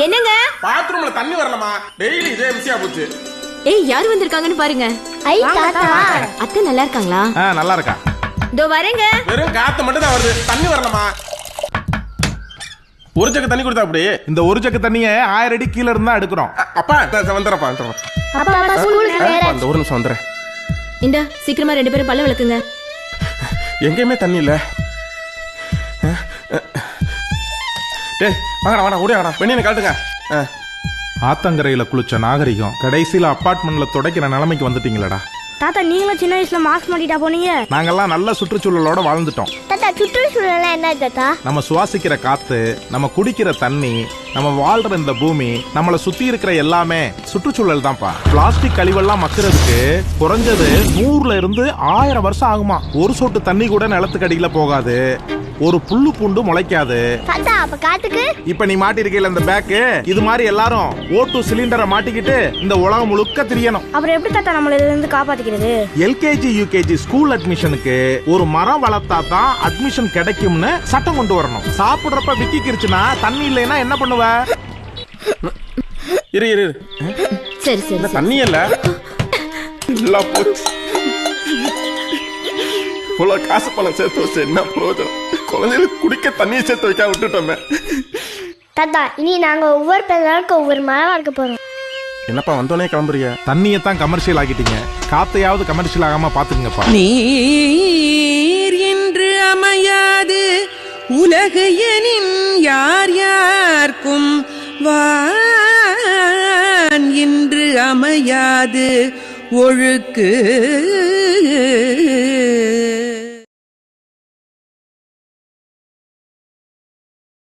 என்னங்க பாத்ரூம்ல தண்ணி வரலமா, டெய்லி இதே விஷயம் போச்சு. ஏய் யார் வந்திருக்காங்கன்னு பாருங்க. ஐ தாத்தா, அத்தை நல்லா இருக்காங்களா? நல்லா இருக்கா. இதோ வரேங்க. வெறும் காத்து மட்டும் தான் வருது, தண்ணி வரலமா. ஒரு ஜக்கு தண்ணி கொடுத்தா அப்படி. இந்த ஒரு ஜக்கு தண்ணிய 1000 அடி கீழ இருந்தா எடுக்கிறோம். அப்பா வந்துடுறப்பா. அப்பா ஸ்கூலுக்கு நேரா. அந்த ஒரு நிமிஷம் வந்துடுறேன். இந்த சீக்கிரமா 2 பேரும் பல்ல விளக்குங்க. எங்கேயுமே தண்ணி இல்ல. டேய் வாங்கடா ஓடியாடா, வெண்ணி காட்டுங்க. ஆத்தங்கரையில குளிச்ச நாகரிகம் கடைசியில அப்பார்ட்மெண்ட்ல துடைக்கிற நிலைமைக்கு வந்துட்டீங்களடா. தாத்தா நீங்களும் சின்ன வயசுல மாஸ்க் மாட்டிட்டா போனீங்க. நாங்கெல்லாம் நல்ல சுற்றுச்சூழலோட வாழ்ந்துட்டோம். தாத்தா சுற்றுச்சூழல் என்ன தாத்தா? நம்ம சுவாசிக்கிற காத்து, நம்ம குடிக்கிற தண்ணி, நம்ம வாழ்ற இந்த பூமி, நம்மள சுத்தி இருக்கிற எல்லாமே சுற்றுச்சூழல் தான்ப்பா. பிளாஸ்டிக் கழிவெல்லாம் மக்கிறதுக்கு குறைஞ்சது 100ல இருந்து 1000 வருஷம் ஆகுமா. ஒரு சொட்டு தண்ணி கூட நிலத்துக்கு அடியில போகாது, ஒரு புல்லு பூண்டு முளைக்காது. தாத்தா அப்ப காத்துக்கு இப்ப நீ மாட்டிருக்கீல இந்த பேக்கு, இது மாதிரி எல்லாரும் O2 சிலிண்டரை மாட்டிக்கிட்டு இந்த உலகம் முழுக்க திரியணும். அப்புறம் எப்படி தாத்தா நம்மள இதுல இருந்து காப்பாத்திக்கிறது? LKG UKG ஸ்கூல் அட்மிஷனுக்கு ஒரு மரம் வளர்த்தா தான் அட்மிஷன் கிடைக்கும்னு சட்டம் கொண்டு வரணும். சாப்பிடுறப்ப விக்கிக்கிருச்சுன்னா தண்ணி இல்லைன்னா என்ன பண்ணுவ? இரு சரி சரி. தண்ணி இல்ல, காசு பணம் சேர்த்து வச்சு என்ன பிரயோஜனம்? குழந்தைகளுக்கு குடிக்க தண்ணியை சேர்த்து வைக்க விட்டுட்டோமே. தாத்தா இனி நாங்க ஒவ்வொரு பிறநாளுக்கு ஒவ்வொரு மரம் வளர்க்க போறோம். என்னப்பா வந்தோடனே கிளம்புறிய? தண்ணியை தான் கமர்ஷியல் ஆக்கிட்டீங்க, காத்தையாவது கமர்ஷியல் ஆகாம பாத்துக்கங்கப்பா. நீர் என்று அமையாது உலகு எனின் யார் யார்க்கும் வான் என்று அமையாது ஒழுக்கு